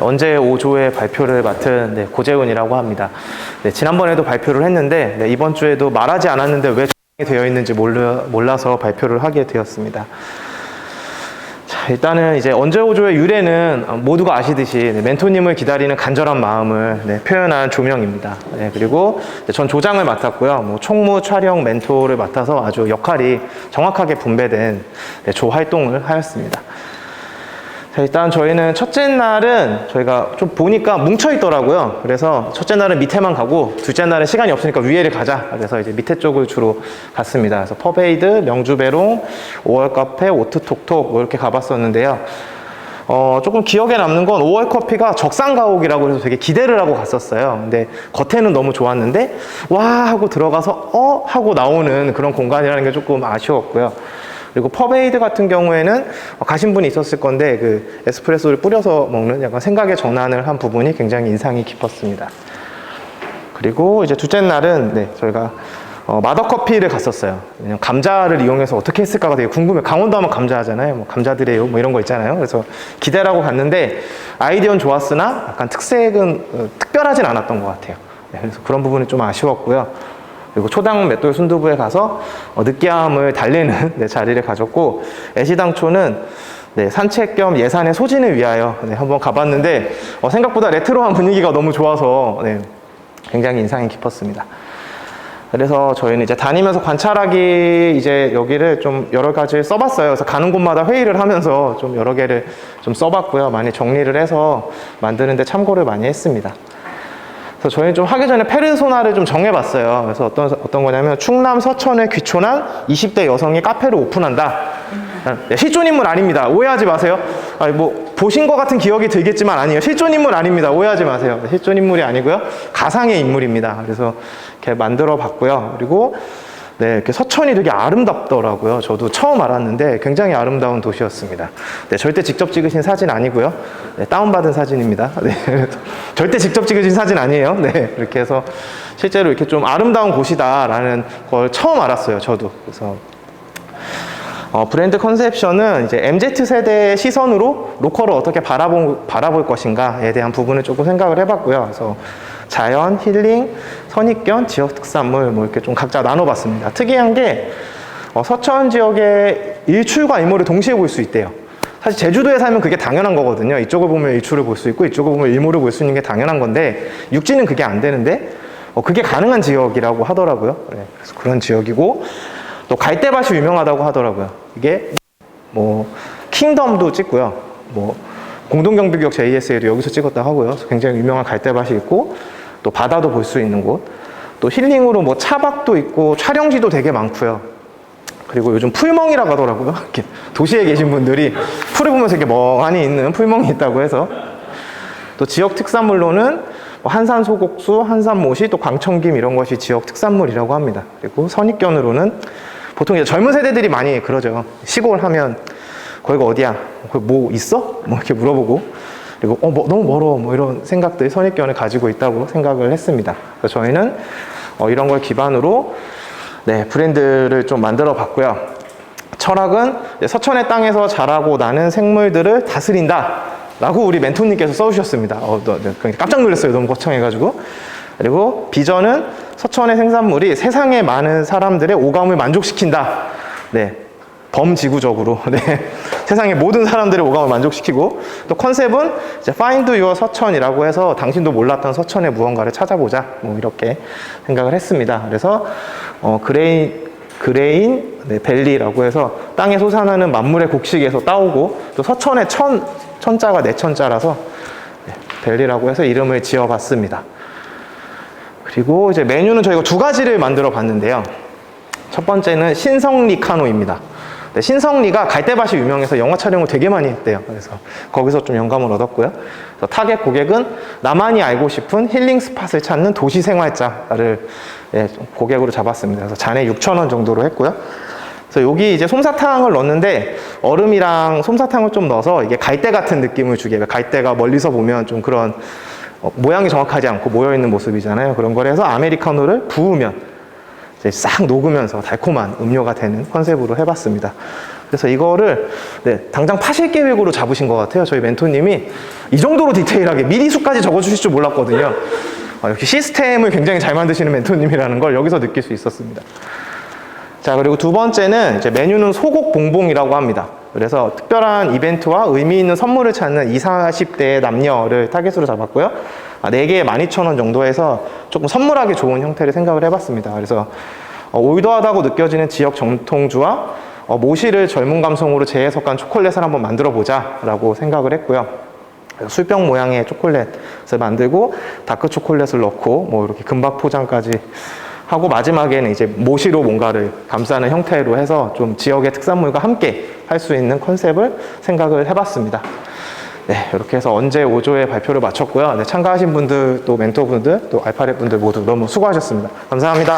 언제 5조의 발표를 맡은 고재훈이라고 합니다. 지난번에도 발표를 했는데 이번 주에도 말하지 않았는데 왜 되어 있는지 몰라서 발표를 하게 되었습니다. 자, 일단은 이제 언제 5조의 유래는 모두가 아시듯이 멘토님을 기다리는 간절한 마음을 표현한 조명입니다. 그리고 전 조장을 맡았고요. 총무, 촬영, 멘토를 맡아서 아주 역할이 정확하게 분배된 조 활동을 하였습니다. 자, 일단 저희는 첫째 날은 저희가 좀 보니까 뭉쳐 있더라고요. 그래서 첫째 날은 밑에만 가고 둘째 날은 시간이 없으니까 위에를 가자. 그래서 이제 밑에 쪽을 주로 갔습니다. 그래서 퍼베이드, 명주배롱, 5월 카페, 오트톡톡 뭐 이렇게 가봤었는데요. 조금 기억에 남는 건 5월 커피가 적상가옥이라고 해서 되게 기대를 하고 갔었어요. 근데 겉에는 너무 좋았는데 와 하고 들어가서 하고 나오는 그런 공간이라는 게 조금 아쉬웠고요. 그리고 퍼베이드 같은 경우에는 가신 분이 있었을 건데 그 에스프레소를 뿌려서 먹는 약간 생각의 전환을 한 부분이 굉장히 인상이 깊었습니다. 그리고 이제 둘째 날은 저희가 마더커피를 갔었어요. 왜냐면 감자를 이용해서 어떻게 했을까가 되게 궁금해요. 강원도 하면 감자 하잖아요. 뭐 감자드레요 뭐 이런 거 있잖아요. 그래서 기대를 하고 갔는데 아이디어는 좋았으나 약간 특색은 특별하진 않았던 것 같아요. 그래서 그런 부분이 좀 아쉬웠고요. 그리고 초당 맷돌 순두부에 가서 느끼함을 달래는 자리를 가졌고, 애시당초는 산책 겸 예산의 소진을 위하여 한번 가봤는데 생각보다 레트로한 분위기가 너무 좋아서 굉장히 인상이 깊었습니다. 그래서 저희는 이제 다니면서 관찰하기 이제 여기를 좀 여러 가지 써봤어요. 그래서 가는 곳마다 회의를 하면서 좀 여러 개를 좀 써봤고요. 많이 정리를 해서 만드는데 참고를 많이 했습니다. 그래서 저희는 좀 하기 전에 페르소나를 좀 정해봤어요. 그래서 어떤 거냐면 충남 서천에 귀촌한 20대 여성이 카페를 오픈한다. 실존인물 아닙니다. 오해하지 마세요. 뭐 보신 것 같은 기억이 들겠지만 아니에요. 실존인물 아닙니다. 오해하지 마세요. 실존인물이 아니고요. 가상의 인물입니다. 그래서 이렇게 만들어봤고요. 그리고 이렇게 서천이 되게 아름답더라고요. 저도 처음 알았는데 굉장히 아름다운 도시였습니다. 절대 직접 찍으신 사진 아니고요. 다운받은 사진입니다. 절대 직접 찍으신 사진 아니에요. 이렇게 해서 실제로 이렇게 좀 아름다운 곳이다라는 걸 처음 알았어요. 저도. 그래서 브랜드 컨셉션은 이제 MZ세대의 시선으로 로컬을 어떻게 바라볼 것인가에 대한 부분을 조금 생각을 해봤고요. 그래서 자연, 힐링, 선입견, 지역 특산물 뭐 이렇게 좀 각자 나눠봤습니다. 특이한 게 서천 지역의 일출과 일몰을 동시에 볼 수 있대요. 사실 제주도에 살면 그게 당연한 거거든요. 이쪽을 보면 일출을 볼 수 있고 이쪽을 보면 일몰을 볼 수 있는 게 당연한 건데 육지는 그게 안 되는데 그게 가능한 지역이라고 하더라고요. 그래서 그런 지역이고 또 갈대밭이 유명하다고 하더라고요. 이게 뭐 킹덤도 찍고요. 뭐 공동경비구역 JSA도 여기서 찍었다 하고요. 굉장히 유명한 갈대밭이 있고 또 바다도 볼 수 있는 곳, 또 힐링으로 뭐 차박도 있고 촬영지도 되게 많고요. 그리고 요즘 풀멍이라고 하더라고요. 이렇게 도시에 계신 분들이 풀을 보면서 이렇게 멍하니 있는 풀멍이 있다고 해서. 또 지역 특산물로는 한산 소곡수, 한산 모시, 또 광천김 이런 것이 지역 특산물이라고 합니다. 그리고 선입견으로는 보통 이제 젊은 세대들이 많이 그러죠. 시골 하면 거기가 어디야? 거기 뭐 있어? 뭐 이렇게 물어보고. 그리고 너무 멀어. 뭐 이런 생각들, 선입견을 가지고 있다고 생각을 했습니다. 그래서 저희는 이런 걸 기반으로 브랜드를 좀 만들어 봤고요. 철학은 서천의 땅에서 자라고 나는 생물들을 다스린다 라고 우리 멘토님께서 써주셨습니다. 깜짝 놀랐어요. 너무 거창해가지고. 그리고 비전은 서천의 생산물이 세상에 많은 사람들의 오감을 만족시킨다. 범지구적으로 세상의 모든 사람들의 오감을 만족시키고, 또 컨셉은 이제 Find Your 서천이라고 해서 당신도 몰랐던 서천의 무언가를 찾아보자, 뭐 이렇게 생각을 했습니다. 그래서 그레인 밸리라고 해서 땅에 솟아나는 만물의 곡식에서 따오고, 또 서천의 천자가 내천자라서 밸리라고 해서 이름을 지어봤습니다. 그리고 이제 메뉴는 저희가 두 가지를 만들어 봤는데요. 첫 번째는 신성리 카노입니다. 신성리가 갈대밭이 유명해서 영화 촬영을 되게 많이 했대요. 그래서 거기서 좀 영감을 얻었고요. 그래서 타겟 고객은 나만이 알고 싶은 힐링 스팟을 찾는 도시 생활자를 고객으로 잡았습니다. 그래서 잔에 6,000원 정도로 했고요. 그래서 여기 이제 솜사탕을 넣었는데 얼음이랑 솜사탕을 좀 넣어서 이게 갈대 같은 느낌을 주게 해요. 갈대가 멀리서 보면 좀 그런 모양이 정확하지 않고 모여있는 모습이잖아요. 그런 걸 해서 아메리카노를 부으면 싹 녹으면서 달콤한 음료가 되는 컨셉으로 해봤습니다. 그래서 이거를 당장 파실 계획으로 잡으신 것 같아요. 저희 멘토님이 이 정도로 디테일하게 미리수까지 적어주실 줄 몰랐거든요. 역시 시스템을 굉장히 잘 만드시는 멘토님이라는 걸 여기서 느낄 수 있었습니다. 자, 그리고 두 번째는 이제 메뉴는 소곡 봉봉이라고 합니다. 그래서 특별한 이벤트와 의미 있는 선물을 찾는 20, 40대 남녀를 타겟으로 잡았고요. 4개에 12,000원 정도 해서 조금 선물하기 좋은 형태를 생각을 해봤습니다. 그래서 올드하다고 느껴지는 지역 전통주와 모시를 젊은 감성으로 재해석한 초콜릿을 한번 만들어 보자 라고 생각을 했고요. 술병 모양의 초콜릿을 만들고 다크 초콜릿을 넣고 뭐 이렇게 금박 포장까지 하고 마지막에는 이제 모시로 뭔가를 감싸는 형태로 해서 좀 지역의 특산물과 함께 할 수 있는 컨셉을 생각을 해봤습니다. 네, 이렇게 해서 언제 5조의 발표를 마쳤고요. 네, 참가하신 분들, 또 멘토분들, 또 알파렛 분들 모두 너무 수고하셨습니다. 감사합니다.